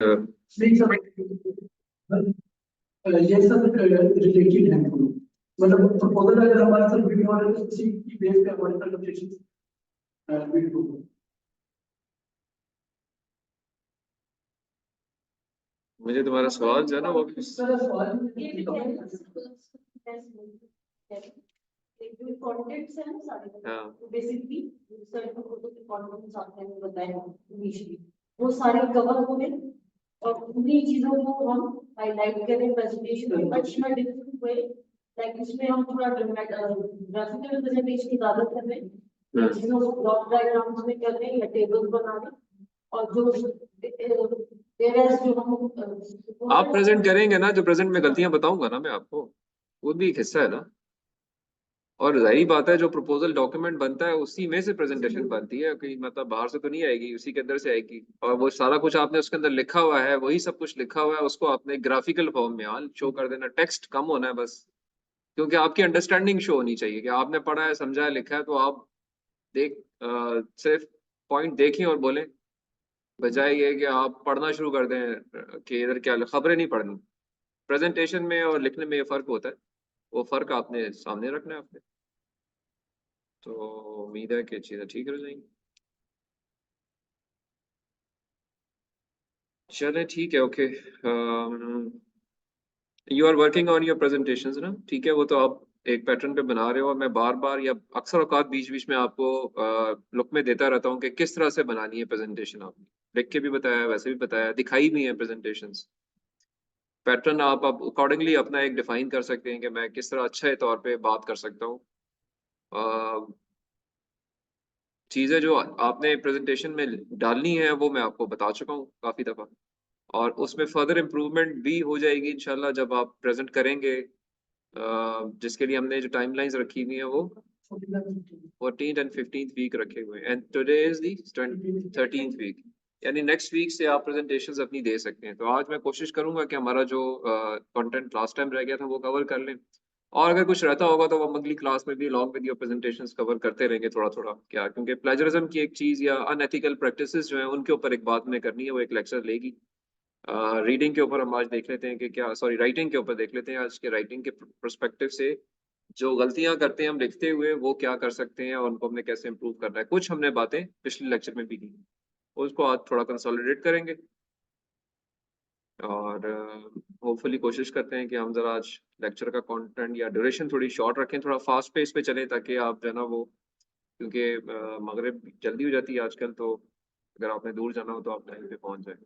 नहीं सब ये सब रिलेटेड है मतलब प्रपोजल अगर हमारे साथ वीडियो आ रहा है तो उसी की बेस पे हमारे प्रेजेंटेशन वीडियो होगा। मुझे तुम्हारा सवाल जो है ना वो इस तरह सवाल कॉन्टेंट्स है ना सारे हाँ बेसिकली सर को फोटो के कॉन्टेंट्स आपने हमें बताया इनिशियली वो सारे कवर होंगे और उन्हीं चीजों को हम हाईलाइट करें प्रेजेंटेशन में but in a different way like इसमें हम थोड़ा ग्राफिकल प्रेजेंटेशन की ज्यादा कर रहे हैं या चीजों को ब्लॉक डायग्राम्स में कर रहे हैं या टेबल बना रहे हैं और जो जो हम आप प्रेजेंट करेंगे ना, जो प्रेजेंट में गलतियां बताऊंगा ना मैं आपको, वो भी एक हिस्सा है ना। और जाहिर बात है जो प्रपोजल डॉक्यूमेंट बनता है उसी में से प्रेजेंटेशन बनती है, कि मतलब बाहर से तो नहीं आएगी, उसी के अंदर से आएगी। और वो सारा कुछ आपने उसके अंदर लिखा हुआ है, वही सब कुछ लिखा हुआ है, उसको आपने ग्राफिकल फॉर्म में हाल शो कर देना, टेक्स्ट कम होना है बस। क्योंकि आपकी अंडरस्टैंडिंग शो होनी चाहिए कि आपने पढ़ा है, समझा है, लिखा है, तो आप देख सिर्फ पॉइंट देखें और बोलें, बजाय ये कि आप पढ़ना शुरू कर दें कि इधर क्या खबरें नहीं पढ़नी। प्रेजेंटेशन में और लिखने में ये फर्क होता है, वो फर्क आपने सामने रखना है आपने। तो उम्मीद है कि चीज़ें ठीक हो जाएंगी। चले ठीक है, okay. You are working on your presentations ना, ठीक है। वो तो आप एक पैटर्न पे बना रहे हो, और मैं बार बार या अक्सर औकात बीच बीच में आपको लुक में देता रहता हूँ कि किस तरह से बनानी है प्रेजेंटेशन। आपने लिख के भी बताया, वैसे भी बताया, दिखाई भी है प्रेजेंटेशंस। पैटर्न आप अब अकॉर्डिंगली अपना एक डिफाइन कर सकते हैं कि मैं किस तरह अच्छे तौर पे बात कर सकता हूँ। चीज़ें जो आपने प्रेजेंटेशन में डालनी है वो मैं आपको बता चुका हूँ काफ़ी दफ़ा, और उसमें फर्दर इम्प्रूवमेंट भी हो जाएगी इंशाल्लाह जब आप प्रेजेंट करेंगे। जिसके लिए हमने जो टाइमलाइंस रखी हुई है वो 14th एंड 15th वीक रखे हुए हैं, and today is the 13th week. यानी नेक्स्ट वीक से आप प्रेजेंटेशंस अपनी दे सकते हैं। तो आज मैं कोशिश करूंगा कि हमारा जो कंटेंट लास्ट टाइम रह गया था वो कवर कर लें, और अगर कुछ रहता होगा तो हम अगली क्लास में भी along with your presentations cover करते रहेंगे थोड़ा थोड़ा। क्या, क्योंकि प्लेजरिज्म की एक चीज़ या अनएथिकल प्रैक्टिसेस जो है उनके ऊपर एक बात में करनी है, वो एक लेक्चर लेगी। रीडिंग के ऊपर हम आज देख लेते हैं कि क्या, सॉरी राइटिंग के ऊपर देख लेते हैं आज के, राइटिंग के पर्सपेक्टिव से जो गलतियां करते हैं हम लिखते हुए वो क्या कर सकते हैं और उनको हमने कैसे इम्प्रूव करना है। कुछ हमने बातें पिछले लेक्चर में भी की, उसको आज थोड़ा कंसोलिडेट करेंगे, और होपफुली कोशिश करते हैं कि हम जरा आज लेक्चर का कंटेंट या ड्यूरेशन थोड़ी शॉर्ट रखें, थोड़ा फास्ट पेस पे चलें, ताकि आप जो है ना वो, क्योंकि मगरिब जल्दी हो जाती है आजकल, तो अगर आपने दूर जाना हो तो आप टाइम पे पहुंच जाए।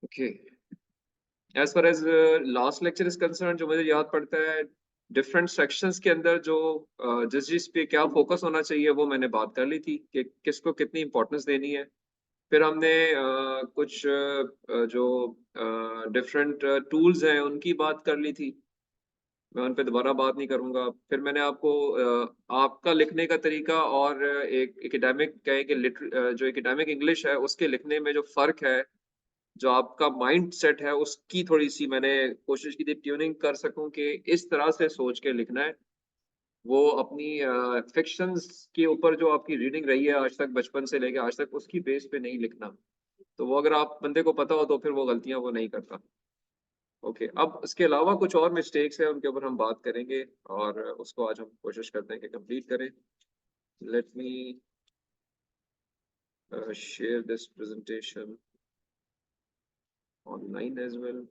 Okay, as far as last lecture is concerned, जो मुझे याद पड़ता है डिफरेंट सेक्शंस के अंदर जो जिस जिस पे क्या फोकस होना चाहिए वो मैंने बात कर ली थी कि किसको कितनी इंपॉर्टेंस देनी है। फिर हमने कुछ जो डिफरेंट टूल्स हैं उनकी बात कर ली थी, मैं उन पे दोबारा बात नहीं करूंगा। फिर मैंने आपको आपका लिखने का तरीका और एक एकेडमिक कहें कि जो एकेडमिक इंग्लिश है उसके लिखने में जो फ़र्क है, जो आपका माइंड सेट है, उसकी थोड़ी सी मैंने कोशिश की थी ट्यूनिंग कर सकूं कि इस तरह से सोच के लिखना है। वो अपनी फिक्शंस के ऊपर जो आपकी रीडिंग रही है आज तक, बचपन से लेके आज तक, उसकी बेस पे नहीं लिखना। तो वो अगर आप बंदे को पता हो तो फिर वो गलतियां वो नहीं करता। ओके, अब इसके अलावा कुछ और मिस्टेक्स हैं उनके ऊपर हम बात करेंगे, और उसको आज हम कोशिश करते हैं कि कंप्लीट करें। Let me share this presentation online as well.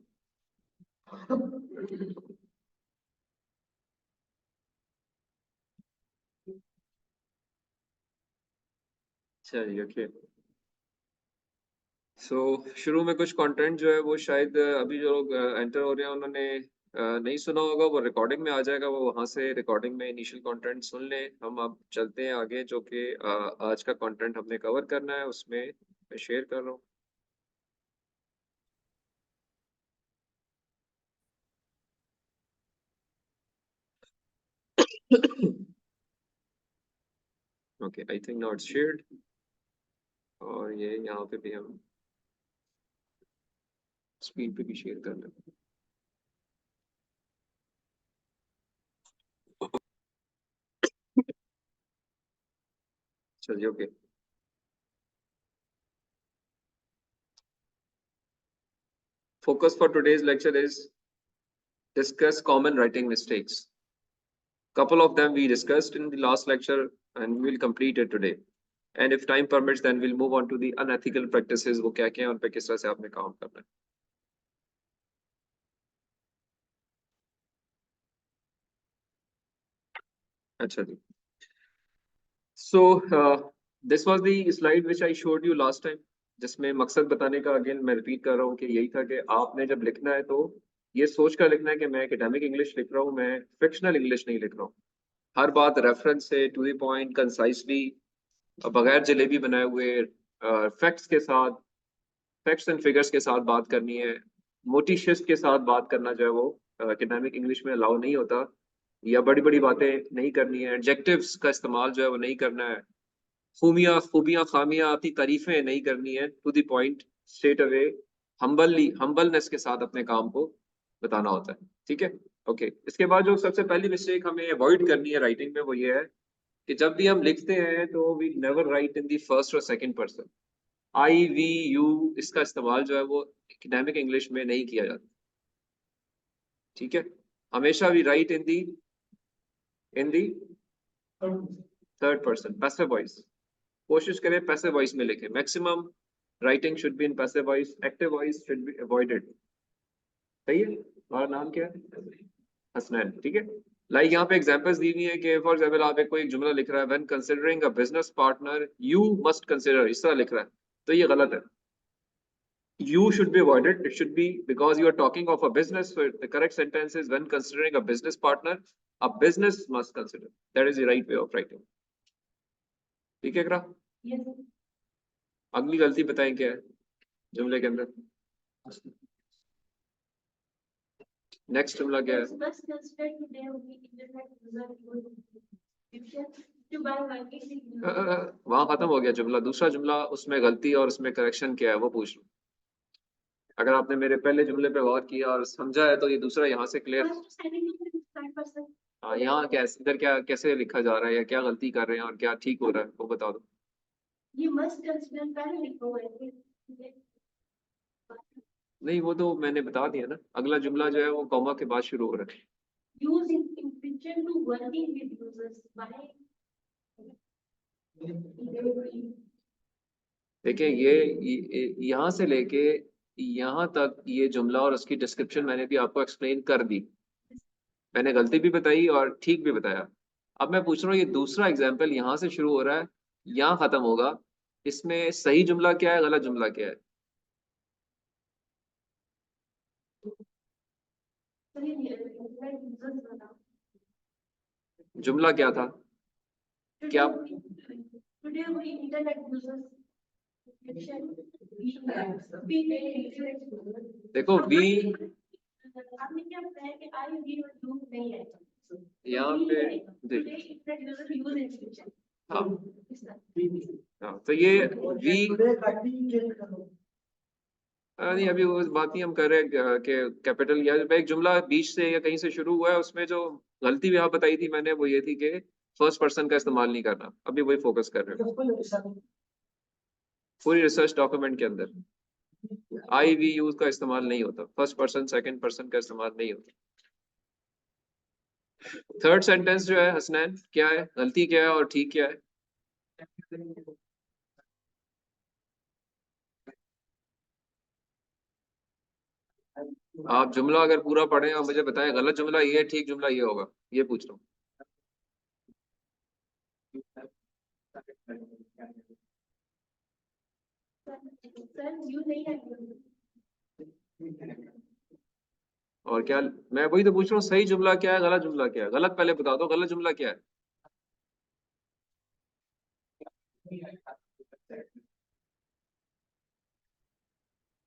चलिए, ओके। शुरू में कुछ कंटेंट जो है वो शायद अभी जो लोग एंटर हो रहे हैं उन्होंने नहीं सुना होगा, वो रिकॉर्डिंग में आ जाएगा, वो वहाँ से रिकॉर्डिंग में इनिशियल कंटेंट सुन लें। हम अब चलते हैं आगे, जो कि आज का कंटेंट हमने कवर करना है, उसमें मैं शेयर कर रहा हूँ। Okay, I think now it's shared, और ये यहाँ पे भी हम स्क्रीन पे भी शेयर कर लें। चलिए, okay. focus for today's lecture is discuss common writing mistakes. Couple of them we discussed in the last lecture and we will complete it today. And if time permits, then we'll move on to the unethical practices. वो क्या क्या है, उन पे किस तरह से आपने काम करना है. अच्छा जी. So this was the slide which I showed you last time, जिसमें मकसद बताने का अगेन मैं रिपीट कर रहा हूँ कि यही था कि आपने जब लिखना है तो ये सोच कर लिखना है कि मैं एकेडमिक इंग्लिश लिख रहा हूँ, मैं फिक्शनल इंग्लिश नहीं लिख रहा हूँ. हर बात रेफरेंस से, टू द पॉइंट, कंसाइसली, बगैर जलेबी बनाए हुए, फैक्ट्स के साथ, फैक्ट्स एंड फिगर्स के साथ बात करनी है. मोटी शिफ्ट के साथ बात करना जो है वो एकेडमिक इंग्लिश में अलाउ नहीं होता, या बड़ी बड़ी बातें नहीं करनी है. एडजेक्टिव्स का इस्तेमाल जो है वो नहीं करना है. खूबियां खामियां अपनी तारीफें नहीं करनी है. To the point, straight away, humbleness के साथ अपने काम को बताना होता है. ठीक है, ओके. इसके बाद जो सबसे पहली मिस्टेक हमें अवॉइड करनी है राइटिंग में वो ये है कि जब भी हम लिखते हैं तो we never write in the first और second person. I, we, you, इसका इस्तेमाल जो है वो एकेडमिक इंग्लिश में नहीं किया जाता. ठीक है, हमेशा we write in the third person, passive voice. कोशिश करें पैसिव वॉइस में लिखें. Maximum writing should be in passive voice. Active voice should be avoided. सही है. और नाम क्या है? हसनैन. ठीक है. लाइक यहाँ पे एग्जांपल्स दी हुई है कि फॉर एग्जांपल आप कोई एक जुमला लिख रहा है, when considering a business partner you must consider, इस तरह लिख रहा है तो ये गलत है. You should be avoided. It should be because you are talking of a business. So the correct sentence is when considering a business partner, a business must consider. That is the right way of writing. ठीक है करा? Yes. अगली गलती बताएं क्या है जुमले के अंदर. नेक्स्ट जुमला क्या है? Must consider today only internet user to buy marketing. वहां खत्म हो गया जुमला. दूसरा जुमला, उसमें गलती और उसमें करेक्शन क्या है वो पूछ लो. अगर आपने मेरे पहले जुमले पे गौर किया और समझा है तो ये दूसरा यहाँ से क्लियर. हाँ, यहाँ कैसे, इधर क्या कैसे लिखा जा रहा है या क्या गलती कर रहे हैं और क्या ठीक हो रहा है वो बता दो. You must consider पहले लिखो है. नहीं, वो तो मैंने बता दिया ना. अगला जुमला जो है वो कॉमा के बाद शुरू हो रहा है. Use in picture to working with users by. देखिए ये यहाँ से लेके यहाँ तक ये जुमला और उसकी डिस्क्रिप्शन मैंने भी आपको एक्सप्लेन कर दी. मैंने गलती भी बताई और ठीक भी बताया. अब मैं पूछ रहा हूँ ये दूसरा एग्जाम्पल यहाँ से शुरू हो रहा है, यहाँ खत्म होगा. इसमें सही जुमला क्या है, गलत जुमला क्या है? जुमला क्या था? क्या देखो वी यहाँ पे हाँ हाँ, तो ये वी नहीं, अभी वो बात नहीं हम कर रहे हैं कि कैपिटल या एक जुमला बीच से या कहीं से शुरू हुआ है, उसमें जो गलती भी यहाँ बताई थी मैंने वो ये थी कि फर्स्ट पर्सन का इस्तेमाल नहीं करना. अभी वही फोकस कर रहे हो. पूरी रिसर्च डॉक्यूमेंट के अंदर आई, वी, यूज का इस्तेमाल नहीं होता. फर्स्ट पर्सन सेकंड पर्सन का इस्तेमाल नहीं होता. थर्ड सेंटेंस जो है हसनैन, क्या है, गलती क्या है और ठीक क्या है? आप जुमला अगर पूरा पढ़ें और मुझे बताएं गलत जुमला ये है, ठीक जुमला ये होगा, ये पूछ रहा हूँ. और क्या, मैं वही तो पूछ रहा हूँ, सही जुमला क्या है, गलत जुमला क्या है? गलत पहले बता दो, गलत जुमला क्या है?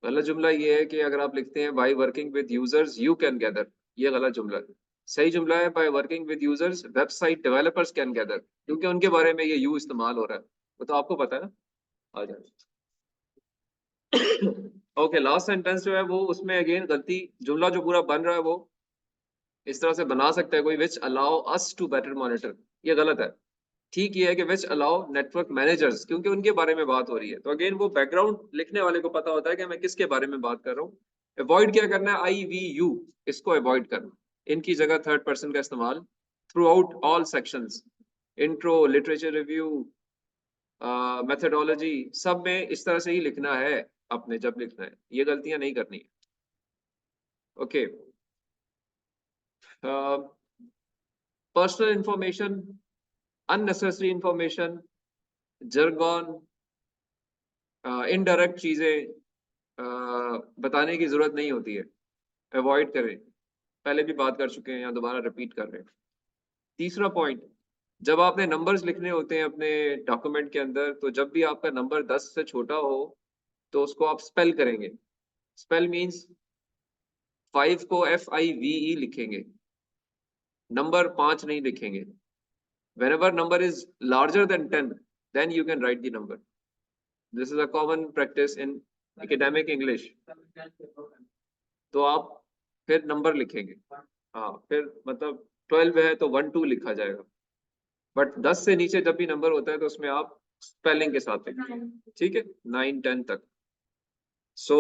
गलत जुमला ये है कि अगर आप लिखते हैं by working with users you can gather, ये गलत जुमला है. सही जुमला है by working with users website developers can gather, क्योंकि उनके बारे में ये यू इस्तेमाल हो रहा है. वो तो आपको पता है ना. आ जाए. ओके, लास्ट सेंटेंस जो है वो उसमें अगेन गलती. जुमला जो पूरा बन रहा है वो इस तरह से बना सकता है कोई, which allow us to better monitor, ये गलत है. ठीक ये है कि विच अलाउ नेटवर्क मैनेजर्स, क्योंकि उनके बारे में बात हो रही है. तो अगेन वो बैकग्राउंड लिखने वाले को पता होता है कि मैं किसके बारे में बात कर रहा हूँ. अवॉइड क्या करना है, आई वी यू, इसको अवॉइड करना, इनकी जगह थर्ड पर्सन का इस्तेमाल through out all sections, intro, literature review, methodology, सब में इस तरह से ही लिखना है आपने जब लिखना है, ये गलतियां नहीं करनी है। Okay, personal information, unnecessary information, Jurgen, indirect चीजें बताने की जरूरत नहीं होती है, अवॉइड करें, पहले भी बात कर चुके हैं, यहाँ दोबारा रिपीट कर रहे हैं। तीसरा पॉइंट, जब आपने नंबर्स लिखने होते हैं अपने डॉक्यूमेंट के अंदर, तो जब भी आपका नंबर 10 से छोटा हो तो उसको आप स्पेल करेंगे। स्पेल मींस 5 को FIVE लिखेंगे, नंबर 5 नहीं लिखेंगे। whenever number is larger than 10, then you can write the number. This is a common practice in academic English. तो आप फिर नंबर लिखेंगे, हाँ, फिर मतलब 12 है तो 1 2 लिखा जाएगा, बट 10 से नीचे जब भी नंबर होता है तो उसमें आप स्पेलिंग के साथ लिखेंगे, ठीक है, 9 10 तक। So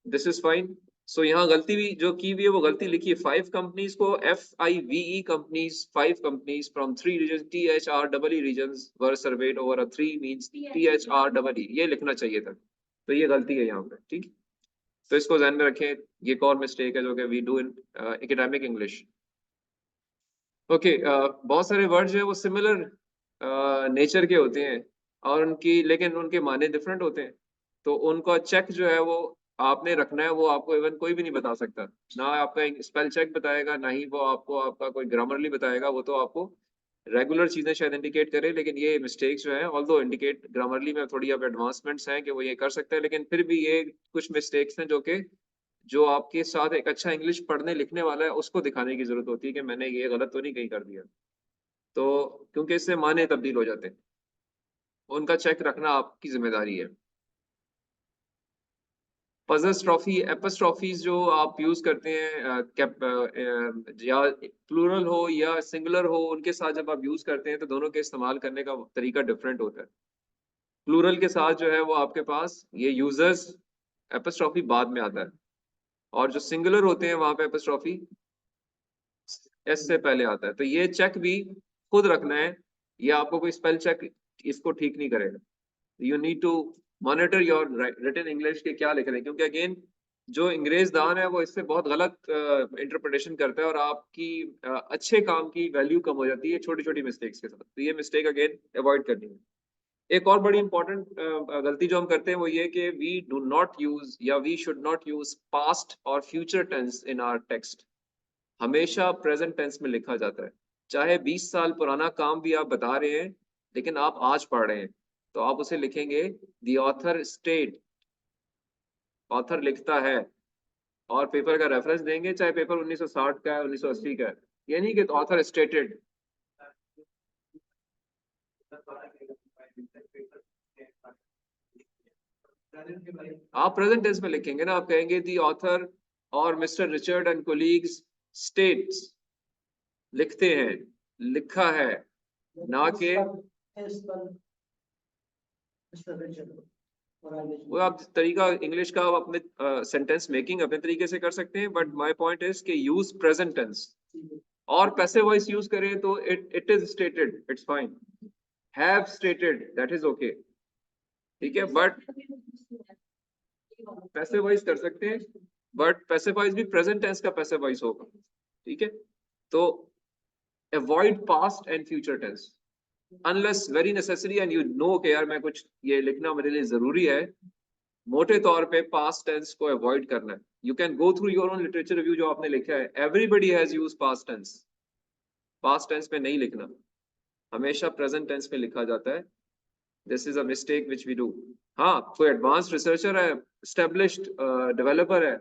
this is fine. So यहाँ गलती भी जो की हुई है वो गलती लिखी है, 5 कंपनीज को FIVE companies, 5 companies from 3 region, THREE regions were surveyed over a 3 means THREE, ये लिखना चाहिए था, तो ये गलती है यहाँ पे, ठीक। तो इसको ध्यान में रखें, ये एक और मिस्टेक है जो कि we do in academic English. Okay, बहुत सारे वर्ड्स हैं वो सिमिलर नेचर के होते हैं और उनकी, लेकिन उनके माने डिफरेंट होते हैं, तो उनका चेक जो है वो आपने रखना है, वो आपको इवन कोई भी नहीं बता सकता, ना आपका स्पेल चेक बताएगा, ना ही वो आपको आपका कोई ग्रामरली बताएगा, वो तो आपको रेगुलर चीजें शायद इंडिकेट करे, लेकिन ये मिस्टेक्स जो है ऑल्दो इंडिकेट ग्रामरली में थोड़ी अब एडवांसमेंट्स हैं कि वो ये कर सकते हैं, लेकिन फिर भी ये कुछ मिस्टेक्स हैं जो कि जो आपके साथ एक अच्छा इंग्लिश पढ़ने लिखने वाला है उसको दिखाने की जरूरत होती है कि मैंने ये गलत तो नहीं कहीं कर दिया, तो क्योंकि इससे माने तब्दील हो जाते हैं, उनका चेक रखना आपकी जिम्मेदारी है। पजस्ट्रॉफी, एपस्ट्रॉफीज जो आप यूज करते हैं या प्लूरल हो या सिंगुलर हो, उनके साथ जब आप यूज करते हैं तो दोनों के इस्तेमाल करने का तरीका डिफरेंट होता है। प्लूरल के साथ जो है वो आपके पास ये यूजर्स एपस्ट्रॉफी बाद में आता है, और जो सिंगुलर होते हैं वहां पे एपस्ट्रॉफी एस से पहले आता है, तो ये चेक भी खुद रखना है, ये आपको कोई स्पेल चेक इसको ठीक नहीं करेगा। You need to monitor your written English के क्या लिख रहे हैं, क्योंकि अगेन जो अंग्रेज दान है वो इससे बहुत गलत इंटरप्रिटेशन करता है और आपकी अच्छे काम की वैल्यू कम हो जाती है छोटी छोटी मिस्टेक्स के साथ, तो ये मिस्टेक अगेन अवॉइड करनी है। एक और बड़ी इंपॉर्टेंट गलती जो हम करते हैं वो ये कि वी डू नॉट यूज या we should not use past और future tense in our text. हमेशा प्रेजेंट टेंस में लिखा जाता है, चाहे 20 साल पुराना काम भी आप बता रहे हैं लेकिन आप आज पढ़ रहे हैं तो आप उसे लिखेंगे द ऑथर स्टेट, ऑथर लिखता है, और पेपर का रेफरेंस देंगे, चाहे पेपर 1960 का है 1980 का है, ये नहीं कि ऑथर स्टेटेड। आप प्रेजेंट टेंस में लिखेंगे ना, आप कहेंगे द ऑथर और mister Richard and colleagues states, लिखते हैं, लिखा है, ना के वो आप तरीका इंग्लिश का आप अपने सेंटेंस मेकिंग अपने तरीके से कर सकते हैं, बट माय पॉइंट इज कि यूज प्रेजेंट टेंस, और पैसिव वॉइस यूज करें तो it is stated, it's fine, have stated that is okay, ठीक है, बट पैसिव वॉइस कर सकते हैं, बट पैसिव वॉइस भी प्रेजेंट टेंस का पैसिव वॉइस होगा, ठीक है। तो avoid past and future tense unless very necessary and you know कि यार मैं कुछ ये लिखना मेरे लिए जरूरी है, मोटे तौर पे पास्ट टेंस को अवॉइड करना है। You can go through your own literature review जो आपने लिखा है, everybody has used past tense, past tense में नहीं लिखना, हमेशा प्रेजेंट टेंस में लिखा जाता है, this is a mistake which we do. हाँ, कोई एडवांस रिसर्चर है, एस्टेब्लिश्ड डेवलपर है,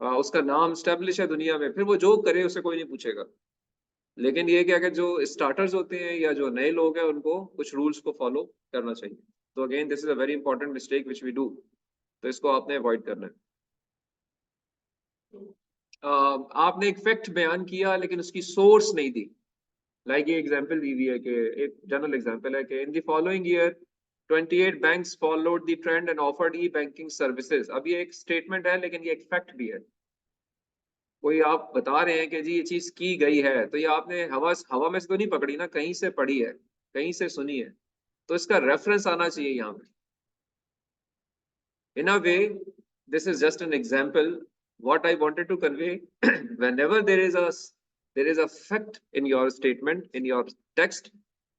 उसका नाम एस्टेब्लिश है दुनिया में, फिर वो जो करे उसे कोई नहीं पूछेगा, लेकिन ये क्या कि जो स्टार्टर्स होते हैं या जो नए लोग हैं उनको कुछ रूल्स को फॉलो करना चाहिए, तो again this is a very important mistake which we do, तो इसको आपने अवॉइड करना है। आपने एक फैक्ट बयान किया लेकिन उसकी सोर्स नहीं दी, लाइक ये एग्जांपल दी हुई है कि एक जनरल एग्जांपल है कि in the following year 28 banks followed the trend and offered E banking services. अब ये एक स्टेटमेंट है लेकिन ये एक फैक्ट भी है, कोई आप बता रहे हैं कि जी ये चीज की गई है, तो ये आपने हवा में से तो नहीं पकड़ी ना, कहीं से पढ़ी है, कहीं से सुनी है, तो इसका रेफरेंस आना चाहिए यहाँ पे। In a way, this is just an example. What I wanted to convey, whenever there is a fact in your statement, in your text,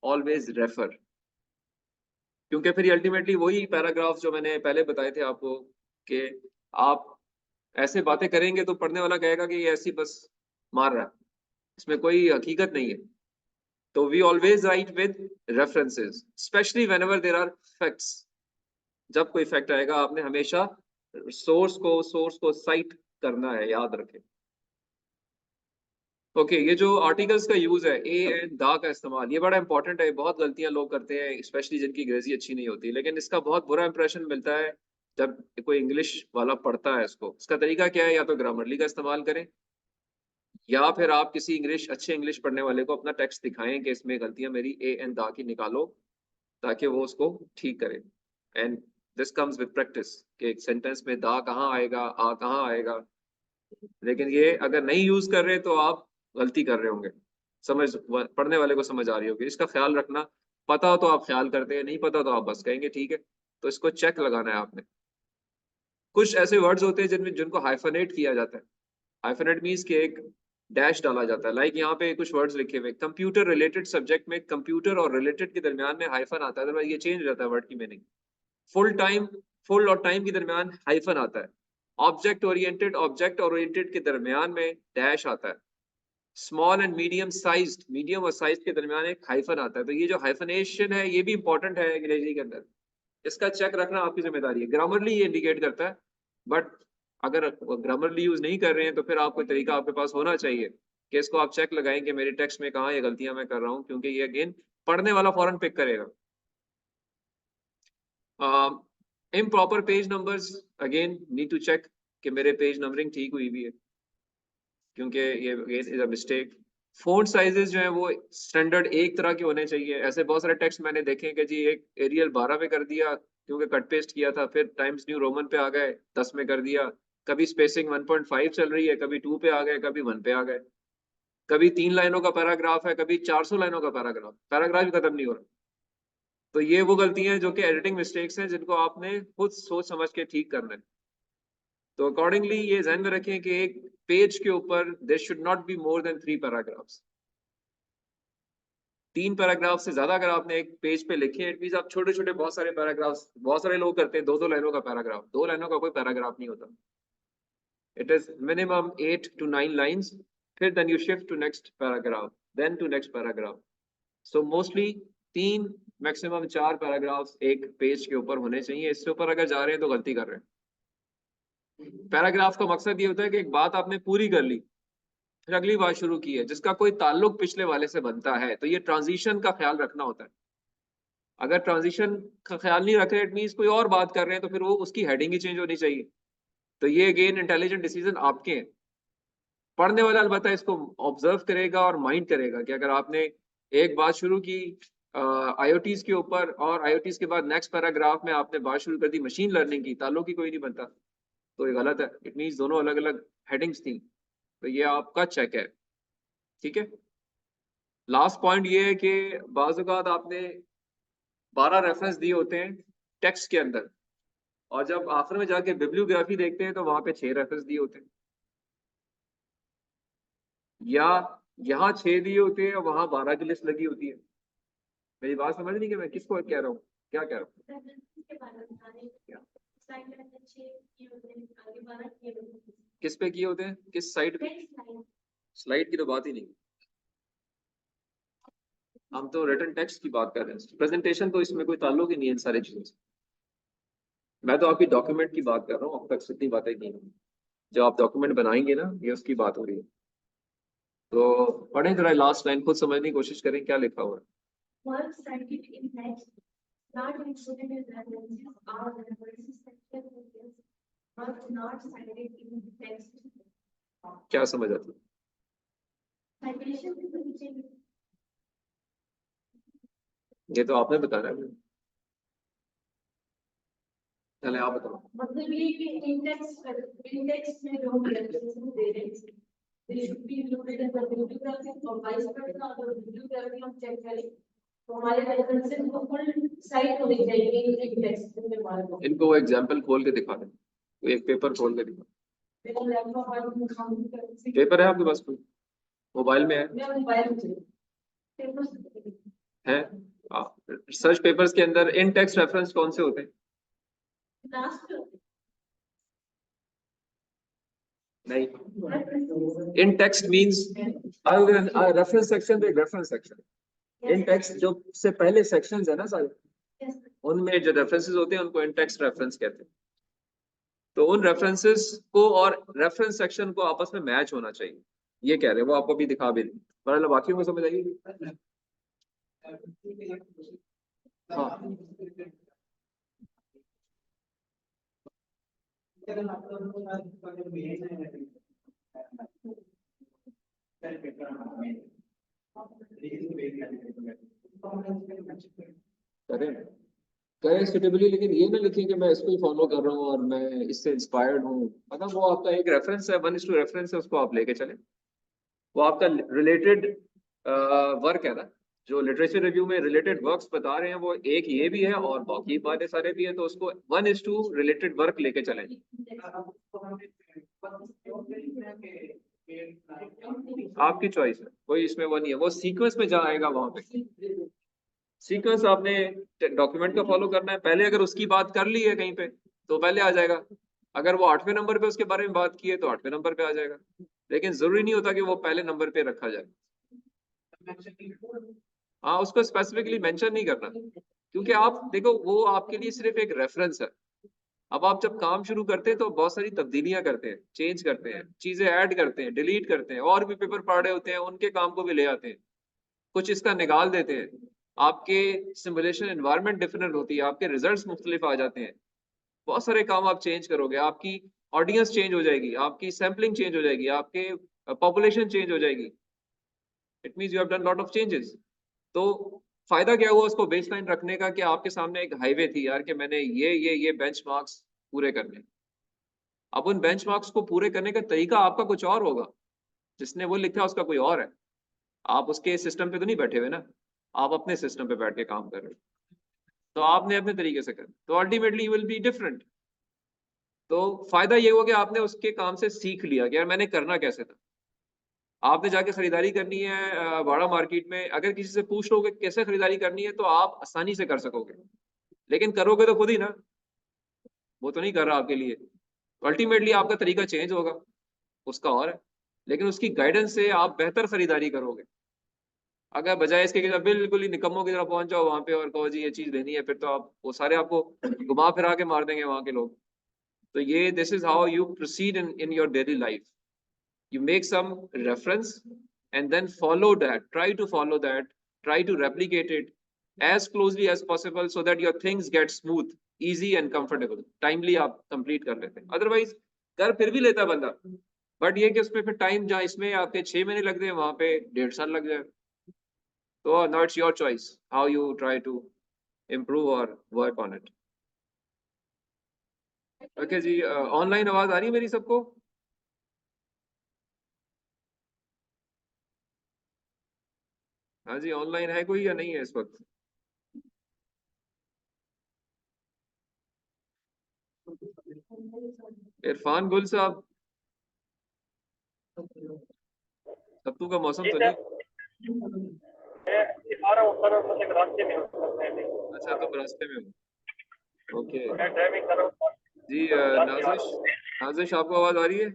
always refer. क्योंकि फिर अल्टीमेटली वही पैराग्राफ जो मैंने पहले बताए थे आपको कि आप ऐसे बातें करेंगे तो पढ़ने वाला कहेगा कि ये ऐसी बस मार रहा है, इसमें कोई हकीकत नहीं है। तो we always write with references, specially whenever there are facts. जब कोई फैक्ट आएगा आपने हमेशा सोर्स को साइट करना है, याद रखें। ओके, ये जो आर्टिकल्स का यूज है, ए एंड दा का इस्तेमाल, ये बड़ा इंपॉर्टेंट है। बहुत गलतियां लोग करते हैं, स्पेशली जिनकी अंग्रेजी अच्छी नहीं होती, लेकिन इसका बहुत बुरा इंप्रेशन मिलता है जब कोई इंग्लिश वाला पढ़ता है इसको। इसका तरीका क्या है, या तो ग्रामरली का इस्तेमाल करें, या फिर आप किसी अच्छे इंग्लिश पढ़ने वाले को अपना टेक्स्ट दिखाएं कि इसमें गलतियां मेरी ए एंड दा की निकालो, ताकि वो उसको ठीक करे। And this comes with practice कि एक सेंटेंस में दा कहाँ आएगा, आ कहाँ आएगा। लेकिन ये अगर नहीं यूज कर रहे तो आप गलती कर रहे होंगे, पढ़ने वाले को समझ आ रही होगी। इसका ख्याल रखना, पता हो तो आप ख्याल करते हैं, नहीं पता तो आप बस कहेंगे ठीक है। तो इसको चेक लगाना है आपने। कुछ ऐसे वर्ड्स होते हैं जिनको हाइफनेट किया जाता है। हाइफनेट मीन्स कि एक डैश डाला जाता है। लाइक यहाँ पे कुछ वर्ड्स लिखे हुए, कंप्यूटर रिलेटेड सब्जेक्ट में कंप्यूटर और रिलेटेड के दरमियान में हाइफन आता है, अदरवाइज ये चेंज हो जाता है वर्ड की मीनिंग। फुल और टाइम के दरमियान हाइफन आता है। ऑब्जेक्ट ओरिएंटेड के दरमियान में डैश आता है। स्मॉल एंड मीडियम और साइज के दरमियान एक हाइफन आता है। तो ये जो हाइफनेशन है ये भी इंपॉर्टेंट है अंग्रेजी के अंदर, इसका चेक रखना आपकी जिम्मेदारी है। ग्रामरली ये इंडिकेट करता है, बट अगर ग्रामरली यूज नहीं कर रहे हैं तो फिर आपको तरीका आपके पास होना चाहिए कि इसको आप चेक लगाएं कि मेरे टेक्स्ट में कहाँ ये गलतियां मैं कर रहा हूँ, क्योंकि ये अगेन पढ़ने वाला फौरन पिक करेगा। Improper page numbers, again need to check कि मेरे पेज नंबरिंग ठीक हुई भी है, क्योंकि ये again is a mistake. Font sizes जो है वो स्टैंडर्ड एक तरह के होने चाहिए। ऐसे बहुत सारे टेक्स्ट मैंने देखे कि जी एक एरियल 12 पे कर दिया क्योंकि कट पेस्ट किया था, फिर टाइम्स न्यू रोमन पे आ गए 10 में कर दिया। कभी स्पेसिंग 1.5 चल रही है, कभी 2 पे आ गए, कभी 1 पे आ गए। कभी 3 लाइनों का पैराग्राफ है, कभी 400 लाइनों का पैराग्राफ भी खत्म नहीं हो रहा। तो ये वो गलतियां हैं जो कि एडिटिंग मिस्टेक्स हैं, जिनको आपने खुद सोच समझ के ठीक करना है। तो अकॉर्डिंगली ये ध्यान में रखें कि एक पेज के ऊपर there should not be more than 3 paragraphs. 3 paragraph से ज्यादा अगर आपने एक पेज पे लिखे, इट मींस आप छोटे छोटे बहुत सारे पैराग्राफ्स, बहुत सारे लोग करते हैं 2-2 लाइनों का पैराग्राफ। 2 लाइनों का कोई पैराग्राफ नहीं होता। It is minimum 8 to 9 lines, फिर then you shift to next paragraph, then to next paragraph. So mostly 3 maximum 4 paragraphs एक पेज के ऊपर होने चाहिए। इससे ऊपर अगर जा रहे हैं तो गलती कर रहे हैं। पैराग्राफ का मकसद ये होता है कि एक बात आपने पूरी कर ली, फिर अगली बात शुरू की है जिसका कोई ताल्लुक पिछले वाले से बनता है, तो ये ट्रांजिशन का ख्याल रखना होता है। अगर ट्रांजिशन का ख्याल नहीं रख रहे, इट मींस कोई और बात कर रहे हैं, तो फिर वो उसकी हेडिंग ही चेंज होनी चाहिए। तो ये अगेन इंटेलिजेंट डिसीजन आपके हैं। पढ़ने वाला अलबत्ता इसको ऑब्जर्व करेगा और माइंड करेगा कि अगर आपने एक बात शुरू की आईओटीज के ऊपर, और आईओटीज के बाद नेक्स्ट पैराग्राफ में आपने बात शुरू कर दी मशीन लर्निंग की, ताल्लुक ही कोई नहीं बनता, तो ये गलत है। इट मींस दोनों अलग अलग हेडिंग्स थी। तो ये आपका चेक है, ठीक है। लास्ट पॉइंट ये है कि बाज़ औक़ात आपने 12 रेफरेंस दिए होते हैं टेक्स्ट के अंदर, और जब आखिर में जाके बिब्लियोग्राफी देखते हैं तो वहां पे 6 रेफरेंस दिए होते हैं, या यहाँ 6 दिए होते हैं और वहां 12 की लिस्ट लगी होती है। मेरी बात समझ नहीं कि मैं किसको कह रहा हूँ, क्या कह रहा हूँ? किस पे किए होते हैं, किस साइड पे? स्लाइड की तो बात ही नहीं, हम तो रिटन टेक्स्ट की बात कर रहे हैं। प्रेजेंटेशन तो इसमें कोई ताल्लुक ही नहीं है इन सारी चीजों से। मैं तो आपकी डॉक्यूमेंट की बात कर रहा हूँ, अब तक इतनी बातें की हैं। जब आप डॉक्यूमेंट बनाएंगे ना, ये उसकी बात हो रही है। तो पढ़ें जरा लास्ट लाइन, खुद समझने की कोशिश करें क्या लिखा हुआ है। क्या समझ आती है? ये तो आपने बताना है, चले आप बताओ। मतलब ये कि इंडेक्स में जो हम रेफरेंस दे रहे हैं they should be included in the bibliography और vice versa अगर bibliography हम check करें तो हमारे references को full site होनी चाहिए एक text में हमारे को इनको वो एग्जाम्पल खोल के दिखा दें, वो एक पेपर खोल के दिखा। मेरा लैपटॉप पर काम कर पेपर है आपके पास कोई? मोबाइल में है? मेरा मोबाइल है? सर्च पेपर्स के अंदर इन टेक्स्ट रेफरेंस कौन से होते हैं? लास्ट नहीं, इन टेक्स्ट मींस रेफरेंस सेक्शन तो एक रेफरेंस सेक्शन, इन टेक्स्ट जो से पहले सेक्शंस है ना सारे, उनमें जो रेफरेंसेस होते हैं उनको इन टेक्स्ट रेफरेंस कहते हैं। तो उन रेफरेंसेस को और रेफरेंस सेक्शन को आपस में मैच होना चाहिए, ये कह रहे हैं, वो आपको भी दिखा भी दें। मतलब बाकियों को समझ आइए। हाँ, करें सुटेबली, लेकिन ये ना लिखें कि मैं इसको ही फॉलो कर रहा हूँ और मैं इससे इंस्पायर्ड हूँ। मतलब वो आपका एक रेफरेंस है, 1:2 रेफरेंस है, उसको आप लेके चलें। वो आपका रिलेटेड वर्क है ना, जो लिटरेचर रिव्यू में रिलेटेड वर्क्स बता रहे हैं वो एक ये भी है और बाकी बातें सारे भी है, तो उसको 1:2 रिलेटेड वर्क लेके चलें। आपकी चॉइस है, कोई इसमें वो नहीं है, वो सीक्वेंस में जहाँ आएगा वहां पे सीक्वेंस आपने डॉक्यूमेंट का फॉलो करना है। पहले अगर उसकी बात कर ली है कहीं पे तो पहले आ जाएगा, अगर वो 8वें नंबर पे उसके बारे में बात की है तो 8वें नंबर पे आ जाएगा, लेकिन जरूरी नहीं होता कि वो पहले नंबर पे रखा जाए। हाँ, उसको स्पेसिफिकली मेंशन नहीं करना, क्योंकि आप देखो वो आपके लिए सिर्फ एक रेफरेंस है। अब आप जब काम शुरू करते हैं तो बहुत सारी तब्दीलियां करते हैं, चेंज करते हैं, चीजें ऐड करते हैं, डिलीट करते हैं, और भी पेपर पढ़ रहे होते हैं उनके काम को भी ले आते हैं, कुछ इसका निकाल देते हैं। आपके सिमुलेशन एनवायरनमेंट डिफरेंट होती है, आपके रिजल्ट्स मुख्तलिफ आ जाते हैं, बहुत सारे काम आप चेंज करोगे, आपकी ऑडियंस चेंज हो जाएगी, आपकी सैम्पलिंग चेंज हो जाएगी, आपके पॉपुलेशन चेंज हो जाएगी। It means you have done lot of changes. तो फायदा क्या हुआ उसको बेसलाइन रखने का कि आपके सामने एक हाईवे थी यार, कि मैंने ये बेंचमार्क्स पूरे करने। अब उन बेंचमार्क्स को पूरे करने का तरीका आपका कुछ और होगा, जिसने वो लिखा उसका कोई और है। आप उसके सिस्टम पे तो नहीं बैठे हुए ना, आप अपने सिस्टम पे बैठ के काम कर रहे हो, तो आपने अपने तरीके से कर, तो ultimately you will be different. तो फायदा ये हुआ कि आपने उसके काम से सीख लिया कि यार मैंने करना कैसे था। आपने जाके खरीदारी करनी है बड़ा मार्केट में, अगर किसी से पूछ लोगे कैसे खरीदारी करनी है तो आप आसानी से कर सकोगे, लेकिन करोगे तो खुद ही ना, वो तो नहीं कर रहा आपके लिए। अल्टीमेटली आपका तरीका चेंज होगा, उसका और है, लेकिन उसकी गाइडेंस से आप बेहतर खरीदारी करोगे। अगर बजाय इसके कि बिल्कुल ही निकम्मों की तरह पहुंच जाओ वहां पे और कहो जी ये चीज लेनी है, फिर तो आप वो सारे आपको घुमा फिरा के मार देंगे वहां के लोग। तो ये this is how you proceed in your daily life. You make some reference and then follow that, try to replicate it as closely as possible so that your things get smooth, easy and comfortable, timely आप complete कर लेते हैं। otherwise कर फिर भी लेता बंदा, but ये कि उसमें फिर टाइम जहाँ इसमें आपके 6 महीने लग जाए वहां पे 1.5 साल लग जाए। तो now it's your choice how you try to improve or work on it। okay जी, ऑनलाइन आवाज आ रही है मेरी सबको? हाँ जी, ऑनलाइन है कोई या नहीं है इस वक्त? इरफान गुल साहब, सत्तू का मौसम तो नहीं? अच्छा, तुम रास्ते में हो, ओके जी। नाजिश, नाजिश आपको आवाज आ रही है?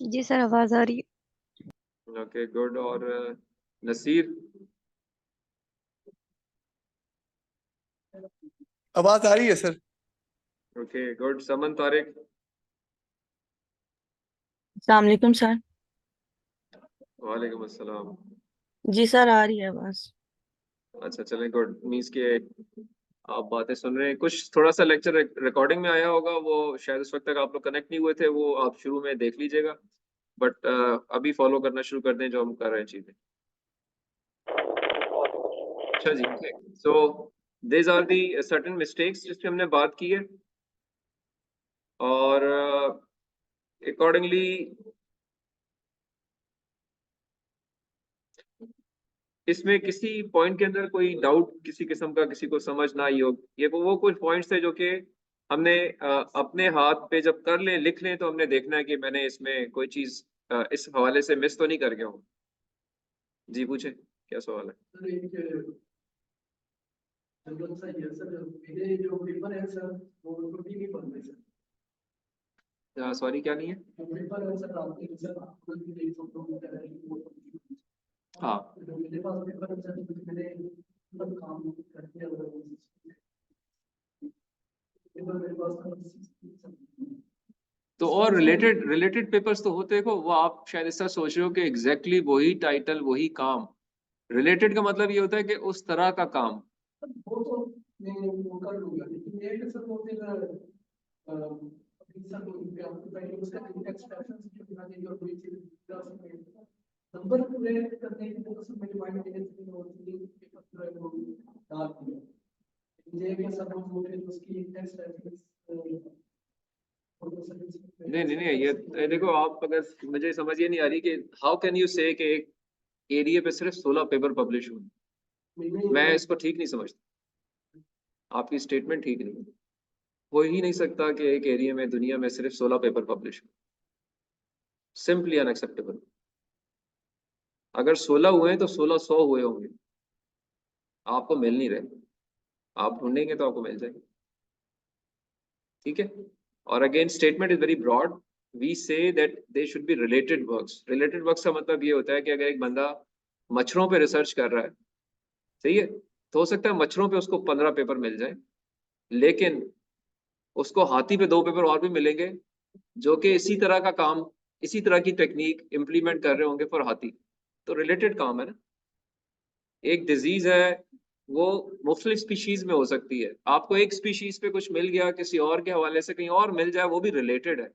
जी सर, आवाज आ रही है। Okay good. और नसीर? आवाज आ रही है sir. Okay good. Saman Tariq? अस्सलाम वालेकुम सर। वालेकुम अस्सलाम। जी सर, आ रही है आवाज। अच्छा चलें, गुड। मीन्स के आप बातें सुन रहे हैं। कुछ थोड़ा सा लेक्चर रिकॉर्डिंग में आया होगा, वो शायद उस वक्त तक आप लोग कनेक्ट नहीं हुए थे, वो आप शुरू में देख लीजिएगा, बट अभी फॉलो करना शुरू कर दें जो हम कर रहे हैं चीजें। अच्छा जी, so these are the certain mistakes जिसपे हमने बात की है, और अकॉर्डिंगली इसमें किसी पॉइंट के अंदर कोई डाउट किसी किस्म का किसी को समझ ना आई हो, ये वो कुछ पॉइंट्स थे जो कि हमने अपने हाथ पे जब कर लें लिख लें तो हमने देखना है कि मैंने इसमें कोई चीज इस हवाले से मिस तो नहीं कर गया हूँ। जी पूछे, क्या सवाल है? सर एक जनरल सा ये सर, मेरे जो पेपर है सर वो छुट्टी नहीं पड़ रही सर। सॉरी क्या नहीं है? जो पेपर है सर आपके सर आपको भी देख सकते हो क्या है वो। हाँ जो मेरे पास पेपर है सर मैंने मतलब काम कर दिया पेपर मेरे पास तो और रिलेटेड पेपर्स तो होते देखो, वो आप शायद ऐसा सोच रहे हो कि एग्जैक्टली वही टाइटल वही काम। रिलेटेड का मतलब ये होता है कि उस तरह का काम। वो तो मैं वो कर लूंगा, लेकिन ये कि सर वो फिर अभी सर वो आपको पहले उसका एक्सप्रेशन जो बना देंगे और कोई चीज नंबर पूरे करने के लिए तो सर मेरे माइंड में ये होती है कि पेपर पूरा वो डाल दिया ये कि सर वो फिर उसकी टेक्स्ट नहीं ये देखो, आप अगर मुझे समझ ये नहीं आ रही कि हाउ कैन यू से कि एक एरिया पे सिर्फ 16 पेपर पब्लिश हुए। मैं इसको ठीक नहीं समझता, आपकी स्टेटमेंट ठीक नहीं है। हो ही नहीं सकता कि एक एरिया में दुनिया में सिर्फ 16 पेपर पब्लिश हो, सिंपली अनएक्सेप्टेबल। अगर 16 हुए हैं तो 1600 हुए होंगे, आपको मिल नहीं रहे। आप ढूंढेंगे तो आपको मिल जाएंगे, ठीक है। और again statement is very broad, we say that they should be related works. Related works का मतलब ये होता है कि अगर एक बंदा मच्छरों पे रिसर्च कर रहा है, सही है, तो हो सकता है मच्छरों पे उसको 15 पेपर मिल जाए, लेकिन उसको हाथी पे 2 पेपर और भी मिलेंगे जो कि इसी तरह का काम, इसी तरह की टेक्निक इम्प्लीमेंट कर रहे होंगे फॉर हाथी। तो रिलेटेड काम है ना। एक डिजीज है वो मुख्तलिफ स्पीशीज में हो सकती है, आपको एक स्पीशीज पे कुछ मिल गया किसी और के हवाले से कहीं और मिल जाए, वो भी रिलेटेड है।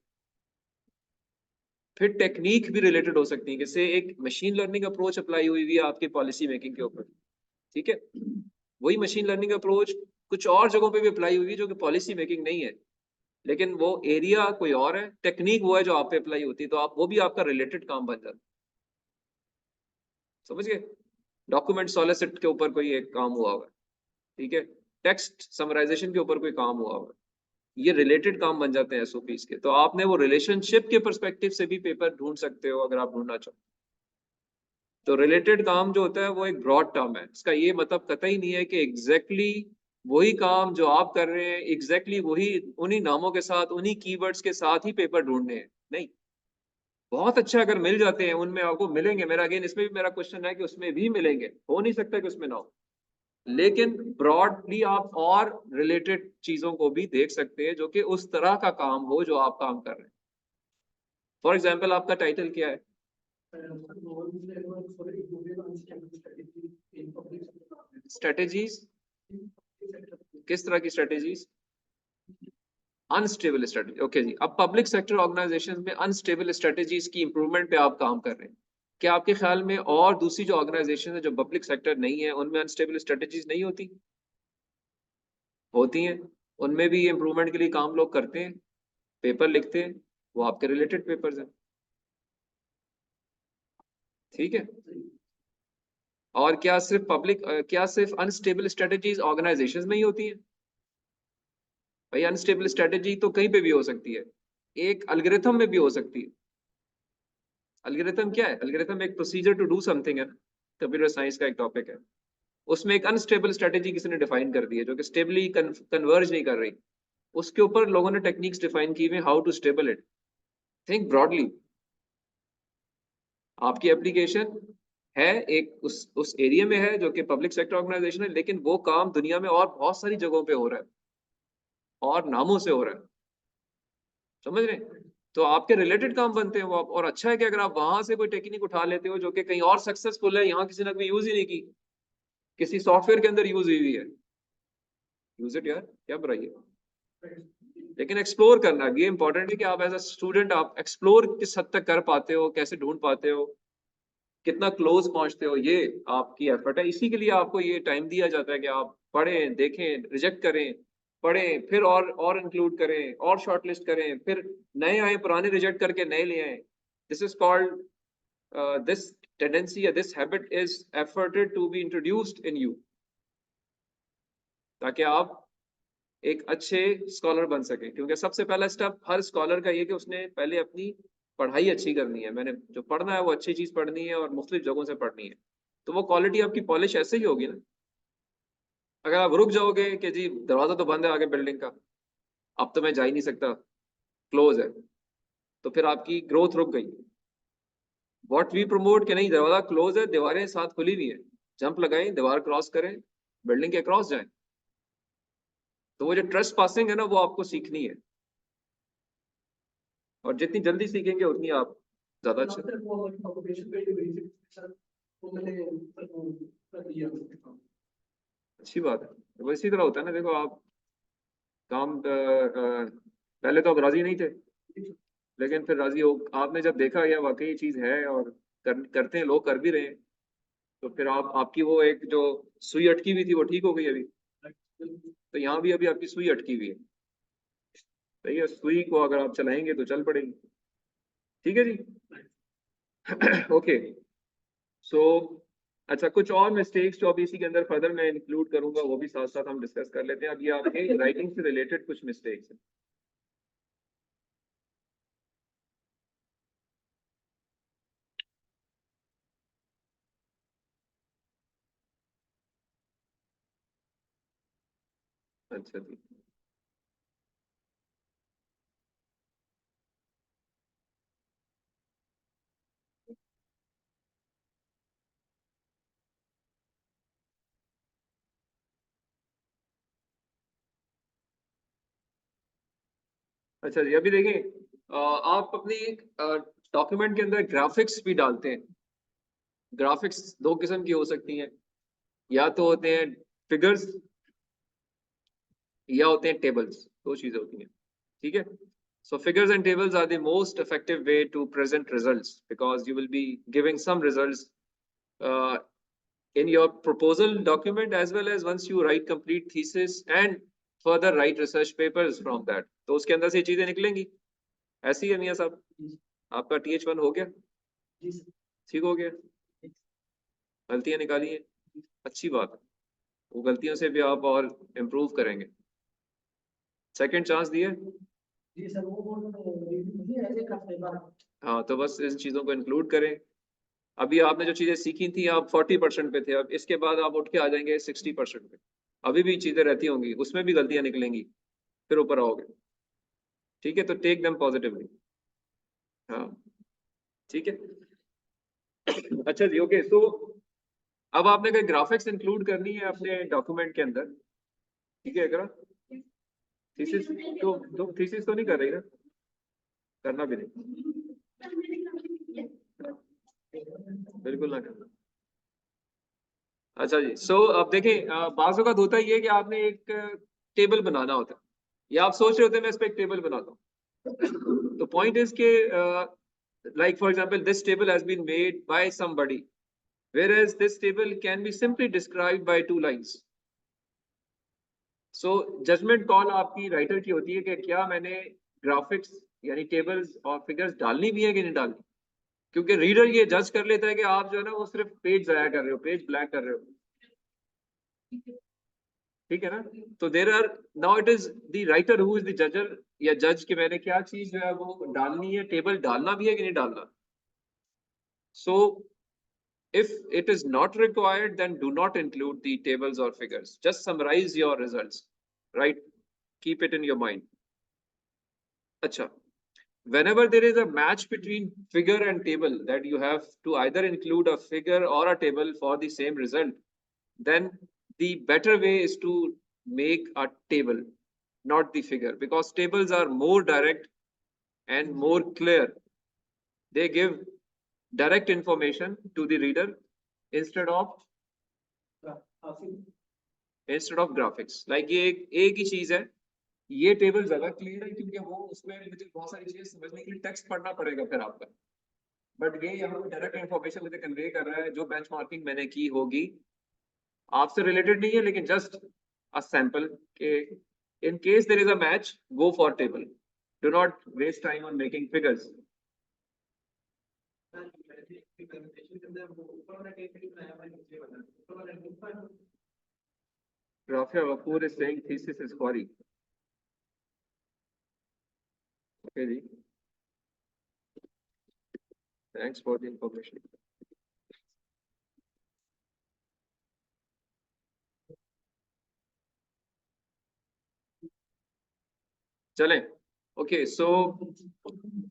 फिर टेक्निक भी रिलेटेड हो सकती है, जैसे एक मशीन लर्निंग अप्रोच अप्लाई हुई है आपकी पॉलिसी मेकिंग के ऊपर, ठीक है। वही मशीन लर्निंग अप्रोच कुछ और जगहों पे भी अप्लाई हुई है जो कि पॉलिसी मेकिंग नहीं है, लेकिन वो एरिया कोई और है, टेक्निक वो है जो आप पे अप्लाई होती है, तो आप वो भी आपका रिलेटेड काम बन जाता है। समझ गए? डॉक्यूमेंट सॉलिसिट के ऊपर कोई एक काम हुआ होगा, ठीक है, टेक्स्ट समराइजेशन के ऊपर कोई काम हुआ होगा, ये रिलेटेड काम बन जाते हैं एसओपीज के। तो आपने वो रिलेशनशिप के पर्सपेक्टिव से भी पेपर ढूंढ सकते हो अगर आप ढूंढना चाहो। तो रिलेटेड काम जो होता है वो एक ब्रॉड टर्म है, इसका ये मतलब कतई नहीं है कि एग्जैक्टली वही काम जो आप कर रहे हैं एग्जैक्टली वही उन्हीं नामों के साथ उन्हीं कीवर्ड्स के साथ ही पेपर ढूंढने हैं, नहीं। बहुत अच्छा अगर मिल जाते हैं, उनमें आपको मिलेंगे। मेरा अगेन इसमें भी मेरा क्वेश्चन है कि उसमें भी मिलेंगे, हो नहीं सकता कि उसमें ना हो, लेकिन ब्रॉडली आप और रिलेटेड चीजों को भी देख सकते हैं जो कि उस तरह का काम हो जो आप काम कर रहे हैं। फॉर एग्जाम्पल आपका टाइटल क्या है? स्ट्रेटेजीज, किस तरह की स्ट्रेटेजीज? अनस्टेबल स्ट्रेटेजी, ओके जी। अब पब्लिक सेक्टर ऑर्गेनाइजेशंस में अनस्टेबल स्ट्रेटेजीज की इंप्रूवमेंट पे आप काम कर रहे हैं, क्या आपके ख्याल में और दूसरी जो ऑर्गेनाइजेशन है जो पब्लिक सेक्टर नहीं है उनमें अनस्टेबल स्ट्रेटेजीज नहीं होती? होती हैं, उनमें भी इंप्रूवमेंट के लिए काम लोग करते हैं, पेपर लिखते हैं, वो आपके रिलेटेड पेपर्स हैं, ठीक है। और क्या सिर्फ अनस्टेबल स्ट्रेटेजीज ऑर्गेनाइजेशंस में ही होती है? भाई अनस्टेबल स्ट्रेटेजी तो कहीं पे भी हो सकती है, एक एल्गोरिथम में भी हो सकती है। एल्गोरिथम क्या है? एल्गोरिथम एक प्रोसीजर टू डू समथिंग है, कंप्यूटर साइंस का एक टॉपिक है। उसमें एक अनस्टेबल स्ट्रेटेजी किसी ने डिफाइन कर दी है जो कि स्टेबली कन्वर्ज नहीं कर रही, उसके ऊपर लोगों ने टेक्निक्स डिफाइन की हुई, how to stable it. Think broadly. आपकी एप्लीकेशन है एक उस एरिया में है जो कि पब्लिक सेक्टर ऑर्गेनाइजेशन है, लेकिन वो काम दुनिया में और बहुत सारी जगहों पे हो रहा है और नामों से हो रहा है, समझ रहे हैं? तो आपके रिलेटेड काम बनते हैं वो आप, और अच्छा है कि अगर आप वहां से कोई टेक्निक उठा लेते हो जो कि कहीं और सक्सेसफुल है, यहाँ किसी ने कभी यूज ही नहीं की, किसी सॉफ्टवेयर के अंदर यूज हुई है, यूज इट यार, क्या बुराई है। लेकिन एक्सप्लोर करना ये इंपॉर्टेंट है कि आप एज अ स्टूडेंट आप एक्सप्लोर किस हद तक कर पाते हो, कैसे ढूंढ पाते हो, कितना क्लोज पहुंचते हो, ये आपकी एफर्ट है। इसी के लिए आपको ये टाइम दिया जाता है कि आप पढ़ें, देखें, रिजेक्ट करें, पढ़ें, फिर और इंक्लूड करें, और शॉर्टलिस्ट करें, फिर नए आए, पुराने रिजेक्ट करके नए ले आए. This is called this tendency or this habit is efforted to be introduced in you, ताकि आप एक अच्छे स्कॉलर बन सके. क्योंकि सबसे पहला स्टेप हर स्कॉलर का ये कि उसने पहले अपनी पढ़ाई अच्छी करनी है. मैंने जो पढ़ना है वो अच्छी चीज पढ़नी है और मुख्तलिफ जगहों से पढ़नी है. तो वो क्वालिटी आपकी पॉलिश ऐसे ही होगी ना. अगर आप रुक जाओगे कि जी दरवाजा तो बंद है आगे बिल्डिंग का, अब तो मैं जा ही नहीं सकता, क्लोज है, तो फिर आपकी ग्रोथ रुक गई. व्हाट वी प्रमोट कि नहीं, दरवाजा क्लोज है, दीवारें साथ खुली हुई है, जंप लगाएं, दीवार क्रॉस करें, बिल्डिंग के क्रॉस जाएं. तो वो जो ट्रस्ट पासिंग है ना, वो आपको सीखनी है, और जितनी जल्दी सीखेंगे उतनी आप ज्यादा अच्छे. After वो occupation पे basic सर वो मैंने सर वो कर दिया. अच्छी बात है. वो इसी तरह होता है ना. देखो आप काम पहले तो आप राजी नहीं थे, लेकिन फिर राजी हो, आपने जब देखा यह वाकई चीज है और करते हैं लोग, कर भी रहे हैं, तो फिर आपकी वो एक जो सुई अटकी हुई थी वो ठीक हो गई अभी. तो यहाँ भी अभी आपकी सुई अटकी हुई है. सही है, सुई को अगर आप चलाएंगे तो चल पड़ेगी. ठीक है जी. ओके. सो अच्छा, कुछ और मिस्टेक्स जो अभी इसी के अंदर फर्दर मैं इंक्लूड करूंगा वो भी साथ साथ हम डिस्कस कर लेते हैं. अब ये आपके राइटिंग से रिलेटेड कुछ मिस्टेक्स हैं. अच्छा जी. अच्छा जी, अभी देखिए आप अपनी डॉक्यूमेंट के अंदर ग्राफिक्स भी डालते हैं. ग्राफिक्स दो किस्म की हो सकती हैं, या तो होते हैं फिगर्स या होते हैं टेबल्स. दो चीजें होती हैं. ठीक है. So figures and tables are the most effective way to present results, because you will be giving some results uh, in your proposal document, as well as once you write complete thesis and further write research papers from that. तो उसके अंदर से चीजें निकलेंगी. ऐसी है मियां साहब. आपका TH1 हो गया, जी सर. ठीक हो गया, गलतियां निकाली हैं, अच्छी बात है. वो गलतियों से भी आप और इम्प्रूव करेंगे. सेकंड चांस दिए. जी सर वो मुझे ऐसे करते बार. हाँ, तो बस इन चीजों को इंक्लूड करें. अभी आपने जो चीजें सीखी थी आप 40% पे थे, अब इसके बाद आप उठ के आ जाएंगे 60% पे. अभी भी चीजें रहती होंगी, उसमें भी गलतियां निकलेंगी, फिर ऊपर आओगे. ठीक है, तो टेक देम पॉजिटिवली. हाँ, ठीक है. अच्छा जी, ओके. तो अब आपने कोई ग्राफिक्स इंक्लूड करनी है अपने डॉक्यूमेंट के अंदर. ठीक है, करा थीसिस तो थीसिस तो नहीं कर रही ना, करना भी नहीं, बिल्कुल ना करना. अच्छा जी. सो अब देखें, बाज़ औक़ात होता ही है कि आपने एक टेबल बनाना होता है, या आप सोच रहे होते हैं मैं इस पे एक टेबल बनाता हूँ. तो पॉइंट इज के like for example this table has been made by somebody, whereas this table can be simply described by 2 lines. So judgment call आपकी राइटर की होती है कि क्या मैंने ग्राफिक्स यानी टेबल्स और फिगर्स डालनी भी है कि नहीं डालनी. क्योंकि रीडर ये जज कर लेता है कि आप जो है ना वो सिर्फ पेज जाया कर रहे हो, पेज ब्लैक कर रहे हो. ठीक है ना. तो there are now it is the writer who is the judger या जज कि मैंने क्या चीज जो है वो डालनी है, टेबल डालना भी है कि नहीं डालना. सो if it is not required, then do not include the tables or figures. Just summarize your results, right? Keep it in your mind. Acha. Whenever there is a match between figure and table, that you have to either include a figure or a table for the same result, then the better way is to make a table, not the figure, because tables are more direct and more clear. They give direct information to the reader instead of graphics. Like ये एक ही चीज है, ये table ज्यादा clear है क्योंकि वो उसमें मुझे बहुत सारी चीजें समझने के लिए टेक्स्ट पढ़ना पड़ेगा फिर आपका. बट ये यहाँ पे डायरेक्ट इन्फॉर्मेशन मुझे कन्वे कर रहा है जो बेंचमार्किंग मैंने की होगी, आपसे रिलेटेड नहीं है, लेकिन जस्ट अ सैंपल के In case there is a match, go for table. Do not waste time on making figures. Rafia Vapoor is saying thesis is Khwari. Okay, ji. Thanks for the information. चलें. Okay, so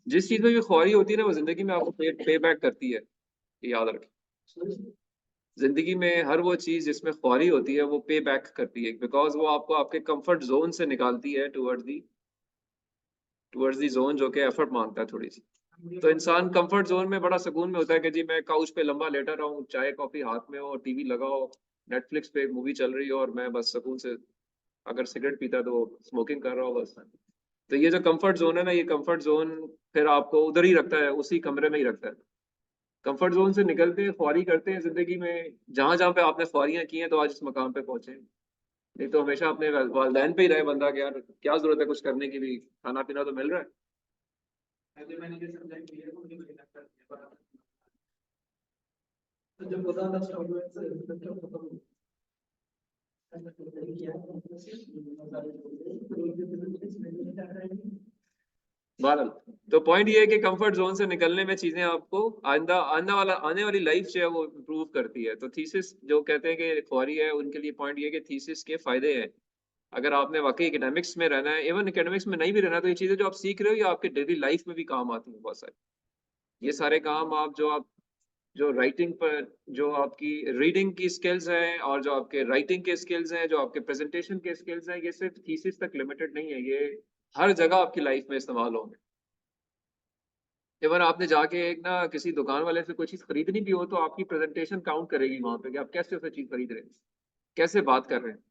जिस चीज में भी ख्वारी होती है ना वो जिंदगी में आपको पे बैक करती है, याद रखें. जिंदगी में हर वो चीज जिसमें ख्वारी होती है वो पे बैक करती है, बिकॉज वो आपको आपके कंफर्ट जोन से निकालती है टुवर्ड्स दी जोन जो कि एफर्ट मांगता है थोड़ी सी. तो इंसान कंफर्ट जोन में बड़ा सुकून में होता है कि जी मैं काउच पे लंबा लेटा रहा हूँ, चाय कॉफी हाथ में हो, टीवी लगाओ, नेटफ्लिक्स पे एक मूवी चल रही हो और मैं बस सुकून से अगर सिगरेट पीता तो स्मोकिंग कर रहा हूँ बस. तो ये जो कंफर्ट जोन है ना, ये कंफर्ट जोन फिर आपको उधर ही रखता है, उसी कमरे में ही रखता है. कंफर्ट जोन से निकलते हैं, ख्वारी करते हैं जिंदगी में. जहां जहां पे आपने ख्वारियां की हैं तो आज इस मकाम पे पहुंचे. नहीं तो हमेशा अपने वालदैन पे ही रहे बंदा कि यार क्या जरूरत है कुछ करने की, भी खाना पीना तो मिल रहा है. पहले मैंने ये समझा कि ये मुझे नहीं लगता है बड़ा. तो जब पता था स्टॉक में से तो क्या पता नहीं. ऐसा कुछ नहीं किया बहरहाल तो पॉइंट ये है कि कंफर्ट जोन से निकलने में चीजें आपको आने वाली लाइफ जो है वो इम्प्रूव करती है. तो थीसिस जो कहते हैं कि ख्वारी है, उनके लिए पॉइंट ये है कि थीसिस के फायदे हैं. अगर आपने वाकई एकेडमिक्स में रहना है, इवन एकेडमिक्स में नहीं भी रहना, तो ये चीजें जो आप सीख रहे हो ये आपके डेली लाइफ में भी काम आती हैं बहुत सारी. ये सारे काम आप जो राइटिंग पर, जो आपकी रीडिंग की स्किल्स हैं और जो आपके राइटिंग के स्किल्स हैं, जो आपके प्रेजेंटेशन के स्किल्स हैं, ये सिर्फ थीसिस तक लिमिटेड नहीं है, ये हर जगह आपकी लाइफ में इस्तेमाल होंगे. इवन आपने जाके एक ना किसी दुकान वाले से कोई चीज खरीदनी भी हो तो आपकी प्रेजेंटेशन काउंट करेगी वहां पे कि आप कैसे उसे चीज खरीद रहे हैं, कैसे बात कर रहे हैं,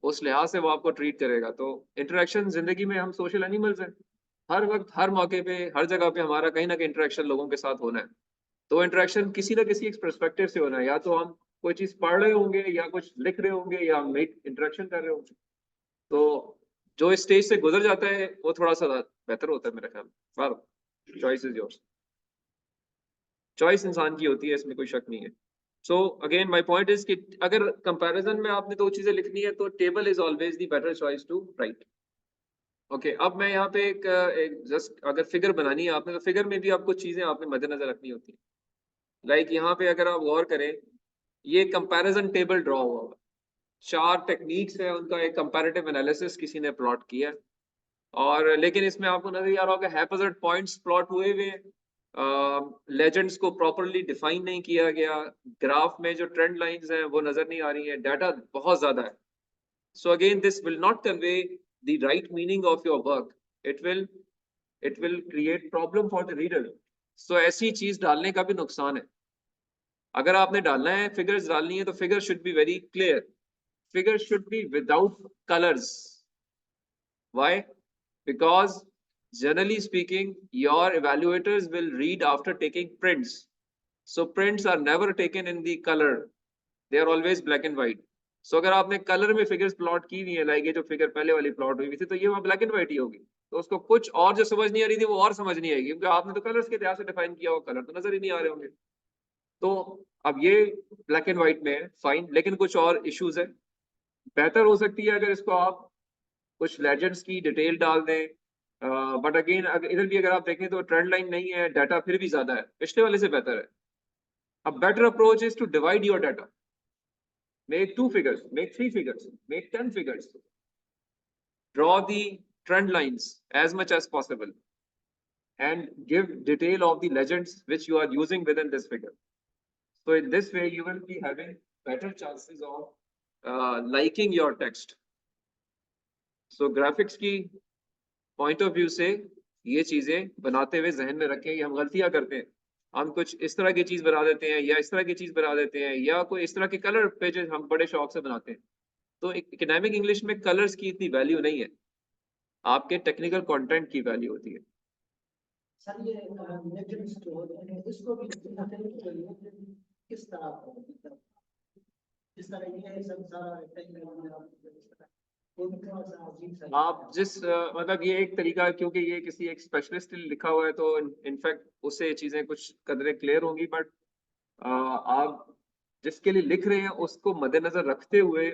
उस लिहाज से वो आपको ट्रीट करेगा. तो इंटरेक्शन, जिंदगी में हम सोशल एनिमल्स हैं. हर वक्त हर मौके पे हर जगह पे हमारा कहीं ना कहीं इंटरेक्शन लोगों के साथ होना है. तो इंटरेक्शन किसी ना किसी एक पर्सपेक्टिव से होना है. या तो हम कोई चीज पढ़ रहे होंगे, या कुछ लिख रहे होंगे, या हम इंटरेक्शन कर रहे होंगे. तो जो इस स्टेज से गुजर जाता है वो थोड़ा सा बेहतर होता है मेरे ख्याल में. Choice is yours. चॉइस इंसान की होती है, इसमें कोई शक नहीं है. So again my point is कि अगर कंपैरिजन में आपने दो चीजें लिखनी है तो table is always the better choice to write. Okay, अब मैं यहाँ पे एक जस्ट अगर फिगर बनानी है आपने, तो फिगर में भी आपको चीजें आपने मद्देनजर रखनी होती है. लाइक यहाँ पे अगर आप गौर करें, ये कंपैरिजन टेबल ड्रॉ हुआ हुआ. 4 टेक्निक्स है उनका, एक कंपैरेटिव एनालिसिस किसी ने प्लॉट किया. और लेकिन इसमें आपको नजर आ रहा होगा हैपोजेड पॉइंट्स प्लॉट हुए हुए. लेजेंड्स को प्रॉपरली डिफाइन नहीं किया गया. ग्राफ में जो ट्रेंड लाइंस हैं वो नजर नहीं आ रही है. डाटा बहुत ज्यादा है. So again this will not convey the right meaning of your work. It will create problem for the reader. So ऐसी चीज डालने का भी नुकसान है. अगर आपने डालना है, फिगर्स डालनी है, तो figure should be very clear. Figure should be without colours. Why? Because generally speaking, your evaluators will read after taking prints. So prints are never taken in the color. They are always black and white. So अगर आपने colour में figures plot की हुई है, like ये जो figure पहले वाली प्लॉट हुई थी, तो ये वहाँ ब्लैक एंड व्हाइट ही होगी. तो उसको कुछ और जो समझ नहीं आ रही थी वो और समझ नहीं आएगी, क्योंकि आपने तो कलर्स के लिहाज से डिफाइन किया हुआ, कलर तो नजर ही नहीं आ रहे होंगे. तो अब ये ब्लैक एंड व्हाइट में है, फाइन, लेकिन कुछ और इश्यूज है. बेहतर हो सकती है अगर इसको आप कुछ लेजेंड्स की डिटेल डाल दें. बट अगेन इधर भी अगर आप देखें तो ट्रेंड लाइन नहीं है, डाटा फिर भी ज्यादा है, पिछले वाले से बेहतर है. A better approach is to divide your data. Make 2 figures, make 3 figures, make 10 figures. Draw the trend lines as much as possible and give detail of the legends which you are using within this figure. So in this way you will be having better chances of liking your text. So graphics की point of view से ये चीजें बनाते हुए जहन में रखें. ये हम गलतियां करते हैं, हम कुछ इस तरह की चीज बना देते हैं या इस तरह की चीज बना देते हैं, या कोई इस तरह के कलर पेजेस हम बड़े शौक से बनाते हैं. तो एकेडमिक इंग्लिश में कलर्स की इतनी वैल्यू नहीं है, आपके टेक्निकल कंटेंट की वैल्यू होती है. सर ये लेजेंड्स जो होते हैं इसको भी किस तरह जिस तरह ये सब सारा टेक्निकल वो तो थोड़ा सा अजीब सा आप जिस मतलब ये एक तरीका है, क्योंकि ये किसी एक स्पेशलिस्ट ने लिखा हुआ है तो इनफैक्ट उससे ये चीजें कुछ कदरे क्लियर होंगी, बट आप जिसके लिए लिख रहे हैं उसको मद्देनजर रखते हुए